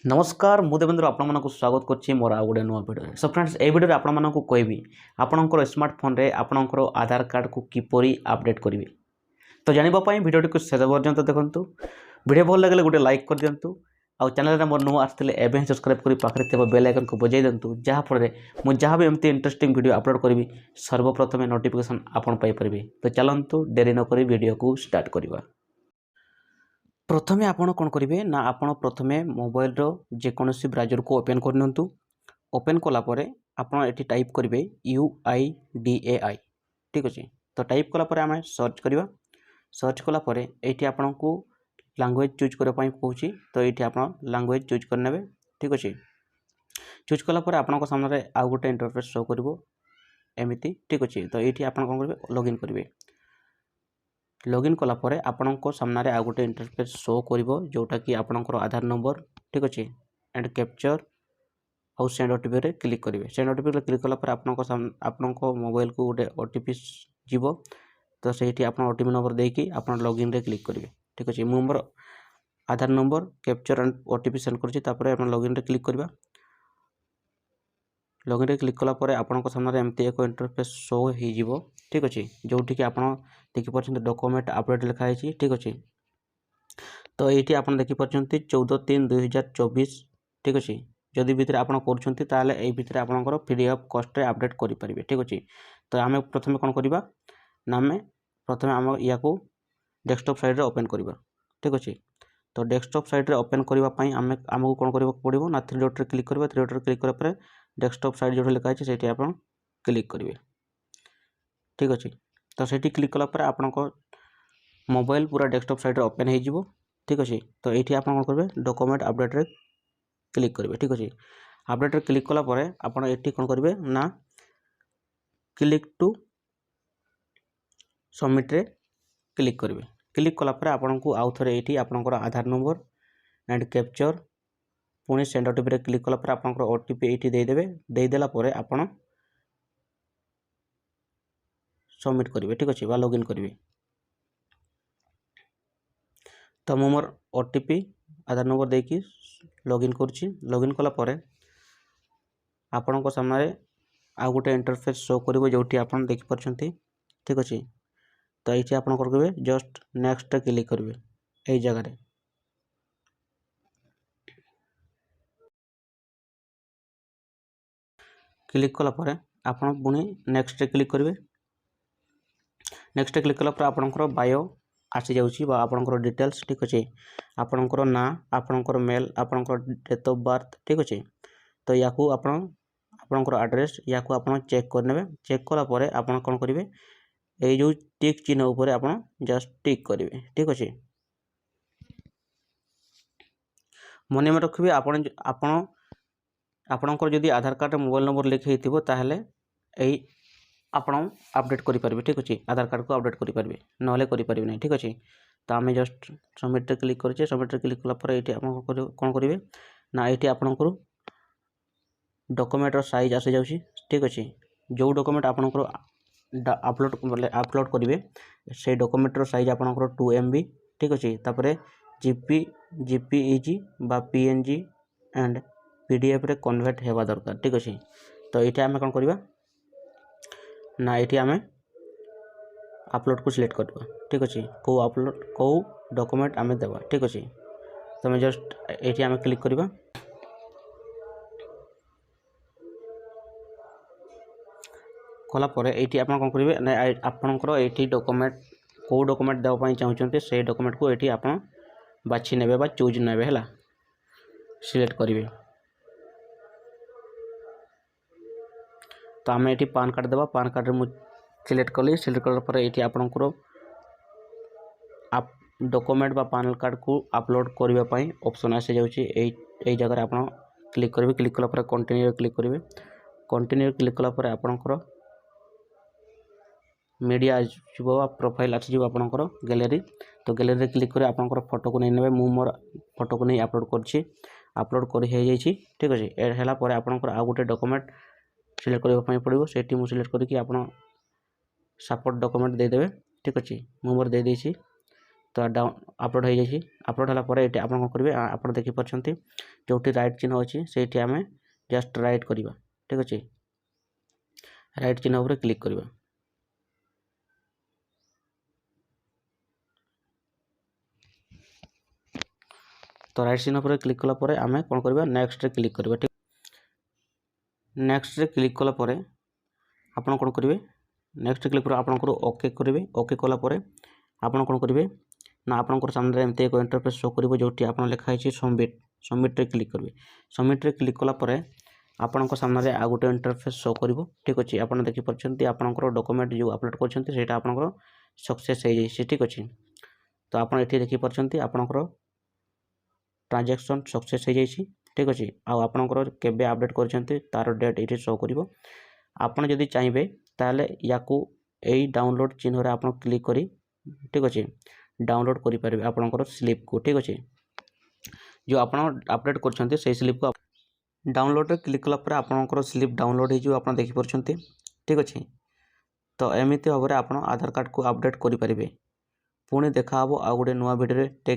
नमस्कार मु देवेंद्र आपको स्वागत करछि मोर आ गोटे नुआ भिडियो। सो फ्रेंड्स ए भिडियो आपको कहबी आपणकर स्मार्टफोन रे आपणकर आधार कार्ड को किपरि अपडेट करेंगे। तो जानिबा पई भिडियो को शेष पर्यंत देखंतु। भिडियो भल लगे गोटे लाइक कर दियंतु। आउ चैनल रे मोर नुआ आस्थिले एबे सब्सक्राइब करी पाखरे थिबा बेल आइकन को बजाई दियंतु, जहा फळे मु जहा भी एमती इंटरेस्टिंग वीडियो अपलोड करी सर्वप्रथम नोटिफिकेशन आपन पाई परबे। तो चलंतु देरी न करी वीडियो को स्टार्ट करिबा। प्रथमे आपण कौन करेंगे ना आपण प्रथमे मोबाइल रो जेकोसी ब्राउजर को ओपन करनियंतु। ओपन कलापर आपण एटी टाइप करेंगे UIDAI। ठीक अच्छे। तो टाइप कलापर आम सर्च करवा। सर्च कलापर ये आपन को लैंग्वेज चूज करने कहूँ। तो ये आप लैंग्वेज चूज करने। ठीक अच्छे। चूज कलापर आपण सामने आउ गोटे इंटरफेस शो कर एमती। ठीक अच्छे। तो ये आप कौन करेंगे लॉगिन करेंगे। लॉगिन कलापर आपण सामने आ गोटे इंटरफेस शो करिवो जोटा कि आपणकर आधार नंबर। ठीक अच्छे। एंड कैप्चर आउ सेंड ओटीपी रे क्लिक करेंगे। सेंड ओटीपी रे क्लिक कलापर आपण मोबाइल को गोटे ओटीपी जीवो। तो सही आप ओटीपी नंबर देकी आप लॉगिन रे क्लिक करेंगे। ठीक अच्छे। मु मोर Aadhaar number captcha and OTP send कर लॉगिन रे क्लिक करवा। लॉगिन रे क्लिक कलापर आपण सामने एमती एक इंटरफेस शो हो। ठीक अच्छे। जोठी कि आप देखिए डॉक्यूमेंट अपडेट लिखाई। ठीक अच्छे। तो ये आप देखिए 14/3/2024। ठीक अच्छे। जदि भितर आप कर आपंकर फ्री ऑफ कॉस्ट अपडेट करेंगे। ठीक अच्छे। तो आम प्रथम कौन करवा ना आम प्रथम आम या डेस्कटॉप साइड ओपन करवा। ठीक अच्छे। तो डेस्कटॉप साइड ओपन करने आमको कौन करने पड़ो ना 3 डॉट क्लिक करवा। 3 डॉट क्लिक करापर डेस्कटॉप साइड जो लिखाई से आप क्लिक करेंगे। ठीक अच्छे। तो सेठी क्लिक कलापर आपण मोबाइल पूरा डेस्कटॉप साइड ओपन हो। ठीक अच्छे। तो ये आप कौन करेंगे डॉक्यूमेंट अपडेट रे क्लिक करेंगे। ठीक अच्छे। अपडेट रे क्लिक कलापर आप ये कौन करेंगे ना क्लिक टू सबमिट रे क्लिक करेंगे। क्लिक कलापर आपण को आउ थे ये आपंकर आधार नंबर एंड कैप्चर पुणी सेंड ओटीपी रे क्लिक कलापर आपंकर ओटीपी ये देदेवे। देदेला आप सबमिट करेंगे। ठीक अच्छे। बा लॉगिन करेंगे। तो मु मोर ओटीपी आधार नंबर देकी लॉगिन करुच्ची। लॉगिन कलापर आपण सामने आउ गोटे इंटरफेस शो करिवो जोठी आपण देखि परछंती। ठीक अच्छे। तो ये आप करेंगे जस्ट नेक्स्ट क्लिक करेंगे यही जगह। क्लिक कलापर आप पुणी नेक्स्ट क्लिक करेंगे। नेक्स्ट क्लिक कलापर आपंकर बायो आसी जाऊँगी आपंकर डिटेल्स। ठीक अच्छे। आपंकर ना आपंकर मेल आपंकर डेट ऑफ बर्थ। ठीक अच्छे। तो या आपंकर एड्रेस या आप चेक करने। चेक कलापर आप कौन करेंगे ये जो टिक चिन्ह उपर आप जस्ट टिक करेंगे। ठीक अच्छे। मन में रखिए आपणकर जदि आधार कार्ड मोबाइल नंबर लिख होता आप अपडेट करेंगे। ठीक अच्छे। आधार कार्ड को अपडेट करेंगे ना करेंगे ना। ठीक अच्छे। तो आम जस्ट सबमिट क्लिक करें। सबमिट क्लिक कलापर ये कौन करेंगे ना ये आपंकर डॉक्यूमेंट साइज आसी जाऊँगी। ठीक अच्छे। जो डॉक्यूमेंट आपंकर अपलोड करेंगे से डॉक्यूमेंट साइज आपंकर 2 MB। ठीक अच्छे। तापर JPEG बा PNG एंड PDF रे कन्वर्ट होगा दरकार। ठीक अच्छे। तो ये आम कौन करवा ना ये आम अपलोड को सिलेक्ट करवा। ठीक अच्छे। कौ अपलोड कौ डॉक्यूमेंट आम देवा। ठीक अच्छे। तो मैं जस्ट ये आम क्लिक करवा। कलापर ये आप कौन करेंगे ना आपंकर ये डॉक्यूमेंट कौ डॉक्यूमेंट देवाई चाहते से डॉक्यूमेंट को ये आप बाछि ने चूज ने है सिलेक्ट करेंगे। तो आम ये पान कार्ड देवा। पान कार्ड मुझे सिलेक्ट कली। सिलेक्ट कलापर ये आपंकर आप डॉक्यूमेंट बा पान कार्ड को अपलोड करने ऑप्शन आसी जाऊँगी जगह आप क्लिक करेंगे। क्लिक कलापर कंटिन्यू क्लिक करेंगे। कंटिन्यू क्लिक कलापर आपंकर मीडिया आसो प्रोफाइल आसीज आपंकर गैलरी। तो गैलरी क्लिक कर आपंकर फोटो को नहीं ने मु मोर फोटो को नहीं अपलोड कर अपलोड कर ठीक अच्छे। है आपंकर आउ गोटे डॉक्यूमेंट सिलेक्ट करने पड़ो से मुझे सिलेक्ट करके आप सपोर्ट डॉक्यूमेंट देदेवे। ठीक अच्छे। मु मोर दे देछि। तो अपलोड हो जाइए। अपलोड होला ये आप करेंगे आप देखिपारे जो राइट चिन्ह अच्छी से आम जस्ट राइट करवा। ठीक अच्छे राइट चिन्ह उपर क्लिक करवा। तो राइट चिन्ह पर क्लिक कलापर आम कौन करवा नेक्स्ट रे क्लिक करवा। ठीक नेक्स्ट रे क्लिक कलापर आप कौन करेंगे नेक्स्ट क्लिक कर आपंकर ओके करेंगे। ओके कलापर आप कौन करेंगे ना आपंकर सामने एमती एक इंटरफेस शो कर जो आप लिखाई सबमिट। सबमिट रे क्लिक करेंगे। सबमिट रे क्लिक कलापर आपण सामने आ गोटे इंटरफेस शो कर। ठीक अच्छे आप देखिपारे आपंकर डॉक्यूमेंट जो अपलोड कर आपंकर सक्सेस हो जाए। ठीक अच्छे तो आप ये देखिपारे आपंकर ट्रांजैक्शन सक्सेस हो जाए। ठीक अच्छे आपंकर केबे अपडेट कर तार डेट ये शो कर। आपड़ जदि चाहिए ताले याकू यही डाउनलोड चिन्ह आप क्लिक करी। ठीक अच्छे डाउनलोड करें आपंकर स्लिप को। ठीक अच्छे जो आप अपडेट कर स्लिप को डाउनलोड रे क्लिक कलापर आपंकर स्लिप डाउनलोड हो आप देखिपारे। ठीक अच्छे तो एमती भाव में आप आधार कार्ड को अपडेट करेंगे। पुणी देखा आ गोटे नुआ वीडियो टेक